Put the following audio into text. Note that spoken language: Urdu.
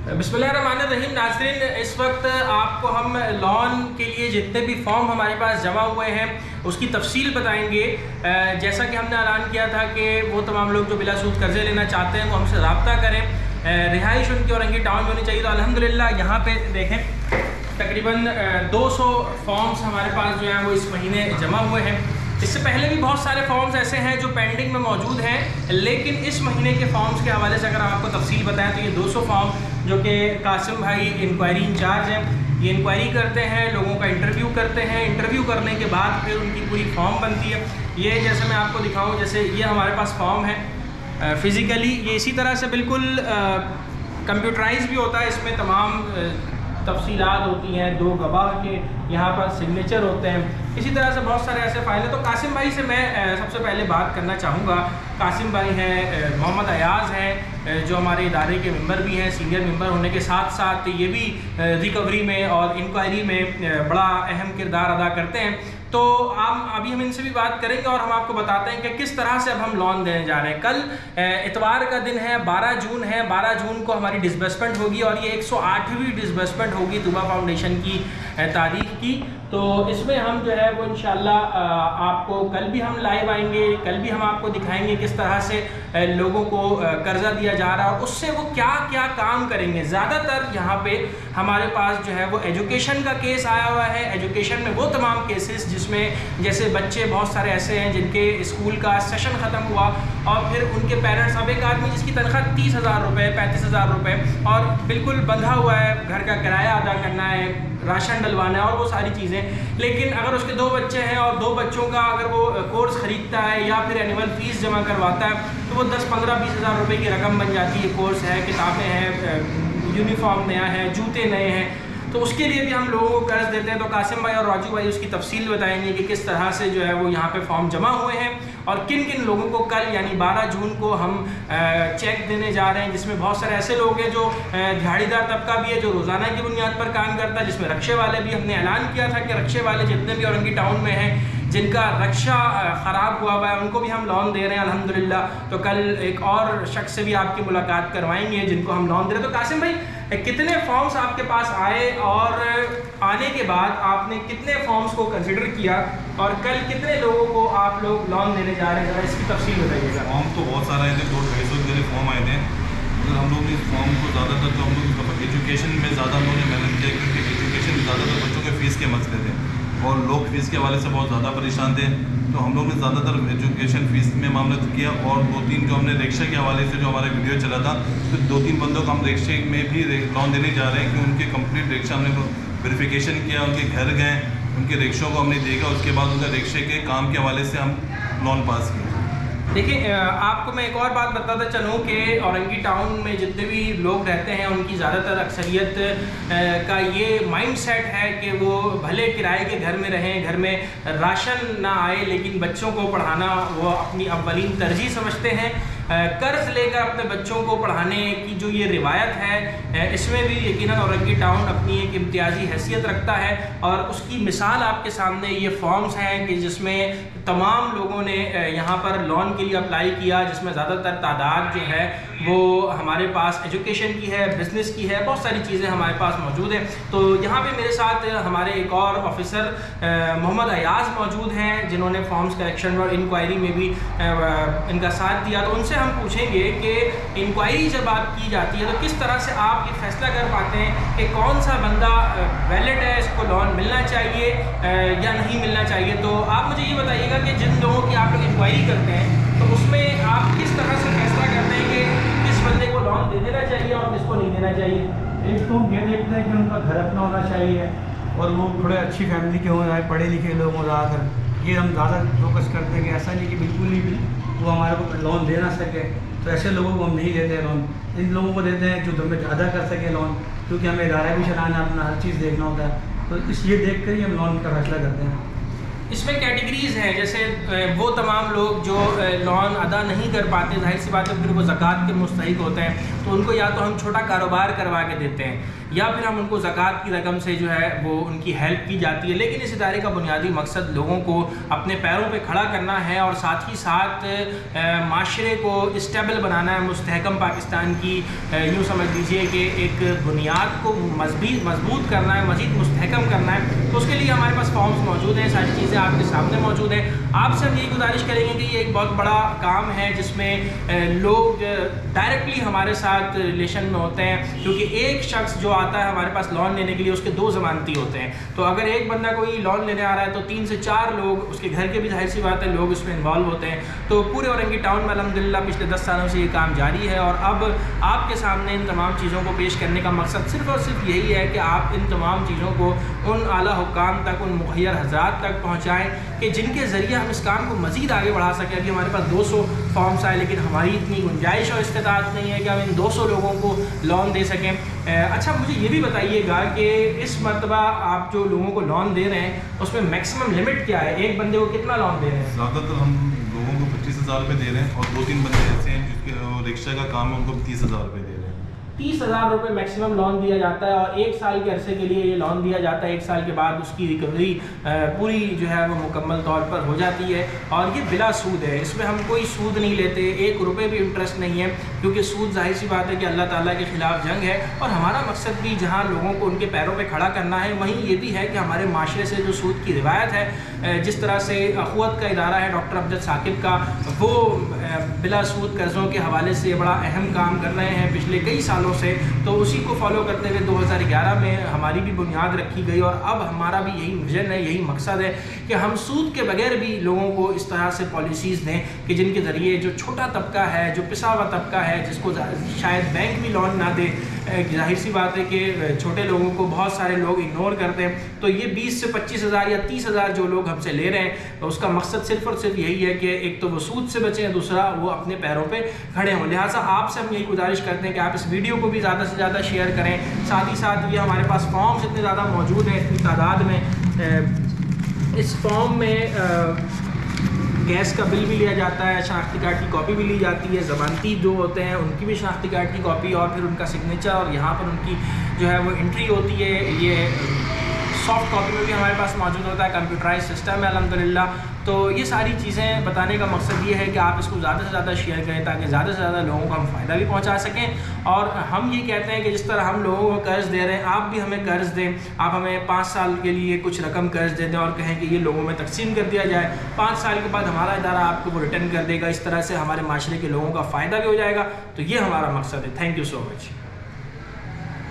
بسم اللہ الرحمن الرحیم. ناظرین، اس وقت آپ کو ہم لون کے لیے جتنے بھی فارم ہمارے پاس جمع ہوئے ہیں اس کی تفصیل بتائیں گے. جیسا کہ ہم نے اعلان کیا تھا کہ وہ تمام لوگ جو بلا سود قرضے لینا چاہتے ہیں وہ ہم سے رابطہ کریں. رہائش ان کی اورنگی ٹاؤن میں ہونی چاہیے. تو الحمدللہ یہاں پہ دیکھیں تقریباً 200 فارمز ہمارے پاس جو ہیں وہ اس مہینے جمع ہوئے ہیں. اس سے پہلے بھی بہت سارے فارمز ایسے ہیں جو پینڈنگ میں موجود ہیں، لیکن اس مہینے کے فارمز کے حوالے سے اگر ہم آپ کو تفصیل بتائیں تو یہ 200 فارم جو کہ قاسم بھائی انکوائری انچارج ہیں، یہ انکوائری کرتے ہیں، لوگوں کا انٹرویو کرتے ہیں. انٹرویو کرنے کے بعد پھر ان کی پوری فارم بنتی ہے. یہ جیسے میں آپ کو دکھاؤں، جیسے یہ ہمارے پاس فارم ہے فزیکلی، یہ اسی طرح سے بالکل کمپیوٹرائز بھی ہوتا ہے. اس میں تمام تفصیلات ہوتی ہیں، 2 گواہ کے یہاں پر سگنیچر ہوتے ہیں. اسی طرح سے بہت سارے ایسے فائل ہیں. تو قاسم بھائی سے میں سب سے پہلے بات کرنا چاہوں گا. قاسم بھائی ہیں، محمد ایاز ہیں جو ہمارے ادارے کے ممبر بھی ہیں. سینئر ممبر ہونے کے ساتھ ساتھ یہ بھی ریکوری میں اور انکوائری میں بڑا اہم کردار ادا کرتے ہیں. تو ابھی ہم ان سے بھی بات کریں گے اور ہم آپ کو بتاتے ہیں کہ کس طرح سے اب ہم لون دینے جا رہے ہیں. کل اتوار کا دن ہے، 12 جون ہے. 12 جون کو ہماری ڈسبرسمنٹ ہوگی اور یہ 108ویں ڈسبرسمنٹ ہوگی طوبہ فاؤنڈیشن کی تاریخ کی. تو اس میں ہم جو ہے وہ انشاءاللہ آپ کو کل بھی ہم لائیو آئیں گے، کل بھی ہم آپ کو دکھائیں گے کس طرح سے لوگوں کو قرضہ دیا جا رہا ہے اور اس سے وہ کیا کیا کام کریں گے. زیادہ تر یہاں پہ ہمارے پاس جو ہے وہ ایجوکیشن کا کیس آیا ہوا ہے. ایجوکیشن میں وہ تمام کیسز جس میں جیسے بچے بہت سارے ایسے ہیں جن کے اسکول کا سیشن ختم ہوا اور پھر ان کے پیرنٹس، اب ایک آدمی جس کی تنخواہ 30,000 روپے 35,000 روپے اور بالکل بندھا ہوا ہے، گھر کا کرایہ ادا کرنا ہے، راشن ڈلوانا ہے اور وہ ساری چیزیں، لیکن اگر اس کے 2 بچے ہیں اور 2 بچوں کا اگر وہ کورس خریدتا ہے یا پھر اینول فیس جمع کرواتا ہے تو وہ 10 15 20 ہزار روپے کی رقم بن جاتی ہے. کورس ہے، کتابیں ہیں، یونیفارم نیا ہے، جوتے نئے ہیں، تو اس کے لیے بھی ہم لوگوں کو قرض دیتے ہیں. تو قاسم بھائی اور راجو بھائی اس کی تفصیل بتائیں گے کہ کس طرح سے جو ہے وہ یہاں پہ فارم جمع ہوئے ہیں اور کن کن لوگوں کو کل یعنی 12 جون کو ہم چیک دینے جا رہے ہیں، جس میں بہت سارے ایسے لوگ ہیں جو دہاڑی دار طبقہ بھی ہے جو روزانہ کی بنیاد پر کام کرتا ہے، جس میں رکشے والے بھی. ہم نے اعلان کیا تھا کہ رکشے والے جتنے بھی اورنگی ٹاؤن میں ہیں جن کا رکشہ خراب ہوا ہوا ہے ان کو بھی ہم لون دے رہے ہیں الحمدللہ. تو کل ایک اور شخص سے بھی آپ کی ملاقات کروائیں گے جن کو ہم لون دے رہے ہیں. تو قاسم بھائی، کتنے فارمز آپ کے پاس آئے اور آنے کے بعد آپ نے کتنے فارمز کو کنسیڈر کیا اور کل کتنے لوگوں کو آپ لوگ لون دینے جا رہے ہیں؟ ذرا اس کی تفصیل بتائیے گا. فارم تو بہت سارے ہیں، 200-250 کے فارم آئے تھے. اگر ہم لوگ اس فارم کو زیادہ تر تو ہم لوگ ایجوکیشن میں زیادہ ہم لوگوں نے محنت کیا، کیونکہ ایجوکیشن میں زیادہ تر بچوں کے فیس کے مسئلے تھے اور لوگ فیس کے حوالے سے بہت زیادہ پریشان تھے. تو ہم لوگ نے زیادہ تر ایجوکیشن فیس میں معاملہ کیا اور 2-3 جو ہم نے رکشہ کے حوالے سے جو ہمارا ویڈیو چلا تھا تو 2-3 بندوں کو ہم رکشے میں بھی لون دینے جا رہے ہیں کہ ان کے کمپلیٹ رکشہ ہم نے ویریفیکیشن کیا، ان کے گھر گئے، ان کے رکشوں کو ہم نے دیکھا، اس کے بعد ان کا رکشے کے کام کے حوالے سے ہم لون پاس کیا. دیکھیں، آپ کو میں ایک اور بات بتاتا چلوں کہ اورنگی ٹاؤن میں جتنے بھی لوگ رہتے ہیں ان کی زیادہ تر اکثریت کا یہ مائنڈ سیٹ ہے کہ وہ بھلے کرائے کے گھر میں رہیں، گھر میں راشن نہ آئے، لیکن بچوں کو پڑھانا وہ اپنی اولین ترجیح سمجھتے ہیں. قرض لے کر اپنے بچوں کو پڑھانے کی جو یہ روایت ہے اس میں بھی یقیناً اورنگی ٹاؤن اپنی ایک امتیازی حیثیت رکھتا ہے اور اس کی مثال آپ کے سامنے یہ فارمز ہیں کہ جس میں تمام لوگوں نے یہاں پر لون کے لیے اپلائی کیا، جس میں زیادہ تر تعداد جو ہے وہ ہمارے پاس ایجوکیشن کی ہے، بزنس کی ہے، بہت ساری چیزیں ہمارے پاس موجود ہیں. تو یہاں پہ میرے ساتھ ہمارے ایک اور آفیسر محمد ایاز موجود ہیں جنہوں نے فارمز کلیکشن اور انکوائری میں بھی ان کا ساتھ دیا. تو ان سے ہم پوچھیں گے کہ انکوائری جب آپ کی جاتی ہے تو کس طرح سے آپ یہ فیصلہ کر پاتے ہیں کہ کون سا بندہ ویلڈ ہے، اس کو لون ملنا چاہیے یا نہیں ملنا چاہیے. تو آپ مجھے یہ بتائیے گا کہ جن لوگوں کی آپ لوگ انکوائری کرتے ہیں تو اس میں آپ کس طرح سے فیصلہ کرتے ہیں کہ کس بندے کو لون دے دینا چاہیے اور کس کو نہیں دینا چاہیے؟ ایک تو ہم یہ دیکھتے ہیں کہ ان کا گھر اپنا ہونا چاہیے اور وہ تھوڑے اچھی فیملی کے ہوں، پڑھے لکھے لوگ ہوں. زیادہ تر یہ ہم زیادہ فوکس کرتے ہیں کہ ایسا نہیں کہ بالکل ہی وہ ہمارے کو لون دے نہ سکے، تو ایسے لوگوں کو ہم نہیں دیتے ہیں لون. ان لوگوں کو دیتے ہیں جو ہمیں زیادہ کر سکے لون، کیونکہ ہمیں ادارہ بھی چلانا ہے، اپنا ہر چیز دیکھنا ہوتا ہے. تو اس یہ دیکھ کر ہی ہم لون کا فیصلہ کرتے ہیں. اس میں کیٹیگریز ہیں، جیسے وہ تمام لوگ جو لون ادا نہیں کر پاتے، ظاہر سی بات ہے پھر وہ زکوٰۃ کے مستحق ہوتے ہیں، تو ان کو یا تو ہم چھوٹا کاروبار کروا کے دیتے ہیں یا پھر ہم ان کو زکوٰۃ کی رقم سے جو ہے وہ ان کی ہیلپ کی جاتی ہے. لیکن اس ادارے کا بنیادی مقصد لوگوں کو اپنے پیروں پہ کھڑا کرنا ہے اور ساتھ ہی ساتھ معاشرے کو اسٹیبل بنانا ہے. مستحکم پاکستان کی یوں سمجھ لیجئے کہ ایک بنیاد کو مضبوط کرنا ہے, مزید مستحکم کرنا ہے. تو اس کے لیے ہمارے پاس فارمز موجود ہیں, ساری چیزیں آپ کے سامنے موجود ہیں. آپ سے ہم یہی گزارش کریں گے کہ یہ ایک بہت بڑا کام ہے جس میں لوگ ڈائریکٹلی ہمارے ساتھ ریلیشن میں ہوتے ہیں, کیونکہ ایک شخص جو آتا ہے ہمارے پاس لون لینے کے لیے اس کے 2 ضمانتی ہوتے ہیں. تو اگر ایک بندہ کوئی لون لینے آ رہا ہے تو 3 سے 4 لوگ, اس کے گھر کے بھی ظاہر سی بات ہے لوگ اس میں انوالو ہوتے ہیں. تو پورے اورنگی ٹاؤن میں الحمدللہ پچھلے 10 سالوں سے یہ کام جاری ہے, اور اب آپ کے سامنے ان تمام چیزوں کو پیش کرنے کا مقصد صرف اور صرف یہی ہے کہ آپ ان تمام چیزوں کو ان اعلیٰ حکام تک, ان مخیر حضرات تک پہنچائیں کہ جن کے ذریعے ہم اس کام کو مزید آگے بڑھا سکیں. ابھی ہمارے پاس 200 فارمس آئے, لیکن ہماری اتنی گنجائش اور استطاعت نہیں ہے کہ ہم ان 200 لوگوں کو لون دے سکیں. اچھا مجھے یہ بھی بتائیے گا کہ اس مرتبہ آپ جو لوگوں کو لون دے رہے ہیں اس میں میکسیمم لمٹ کیا ہے, ایک بندے کو کتنا لون دے رہے ہیں؟ زیادہ تر ہم لوگوں کو 25,000 روپے دے رہے ہیں, اور 2-3 بندے ایسے ہیں جس کے رکشہ کا کام ہے ان کو 30,000 روپے دے رہے ہیں. 30,000 روپے میکسیمم لون دیا جاتا ہے, اور 1 سال کے عرصے کے لیے یہ لون دیا جاتا ہے. 1 سال کے بعد اس کی ریکوری پوری جو ہے وہ مکمل طور پر ہو جاتی ہے, اور یہ بلا سود ہے. اس میں ہم کوئی سود نہیں لیتے, 1 روپے بھی انٹرسٹ نہیں ہے, کیونکہ سود ظاہر سی بات ہے کہ اللہ تعالیٰ کے خلاف جنگ ہے. اور ہمارا مقصد بھی جہاں لوگوں کو ان کے پیروں پہ کھڑا کرنا ہے, وہیں یہ بھی ہے کہ ہمارے معاشرے سے جو سود کی روایت ہے, جس طرح سے اخوت کا ادارہ ہے ڈاکٹر امجد ثاقب کا, وہ بلا سود قرضوں کے حوالے سے بڑا اہم کام کر رہے ہیں پچھلے کئی سالوں سے. تو اسی کو فالو کرتے ہوئے 2011 میں ہماری بھی بنیاد رکھی گئی, اور اب ہمارا بھی یہی ویژن ہے, یہی مقصد ہے کہ ہم سود کے بغیر بھی لوگوں کو اس طرح سے پالیسیز دیں کہ جن کے ذریعے جو چھوٹا طبقہ ہے, جو پسا ہوا طبقہ ہے, جس کو شاید بینک بھی لون نہ دے, ظاہر سی بات ہے کہ چھوٹے لوگوں کو بہت سارے لوگ اگنور کرتے ہیں. تو یہ 20 سے 25,000 یا 30,000 جو لوگ ہم سے لے رہے ہیں, اس کا مقصد صرف اور صرف یہی ہے کہ ایک تو وہ سود سے بچیں, دوسرا وہ اپنے پیروں پہ کھڑے ہوں. لہٰذا آپ سے ہم یہی گزارش کرتے ہیں کہ آپ اس ویڈیو کو بھی زیادہ سے زیادہ شیئر کریں. ساتھ ہی ساتھ یہ ہمارے پاس فارمز اتنے زیادہ موجود ہیں, اتنی تعداد میں. اس فارم میں گیس کا بل بھی لیا جاتا ہے, شناختی کارڈ کی کاپی بھی لی جاتی ہے, ضمانتی جو ہوتے ہیں ان کی بھی شناختی کارڈ کی کاپی, اور پھر ان کا سگنیچر, اور یہاں پر ان کی جو ہے وہ انٹری ہوتی ہے. یہ سافٹ کاپی میں بھی ہمارے پاس موجود ہوتا ہے, کمپیوٹرائز سسٹم ہے الحمدللہ. تو یہ ساری چیزیں بتانے کا مقصد یہ ہے کہ آپ اس کو زیادہ سے زیادہ شیئر کریں تاکہ زیادہ سے زیادہ لوگوں کو ہم فائدہ بھی پہنچا سکیں. اور ہم یہ کہتے ہیں کہ جس طرح ہم لوگوں کو قرض دے رہے ہیں, آپ بھی ہمیں قرض دیں. آپ ہمیں 5 سال کے لیے کچھ رقم قرض دے دیں اور کہیں کہ یہ لوگوں میں تقسیم کر دیا جائے. 5 سال کے بعد ہمارا ادارہ آپ کو وہ ریٹرن کر دے گا. اس طرح سے ہمارے معاشرے کے لوگوں کا فائدہ بھی ہو جائے گا. تو یہ ہمارا مقصد ہے. Thank you so much.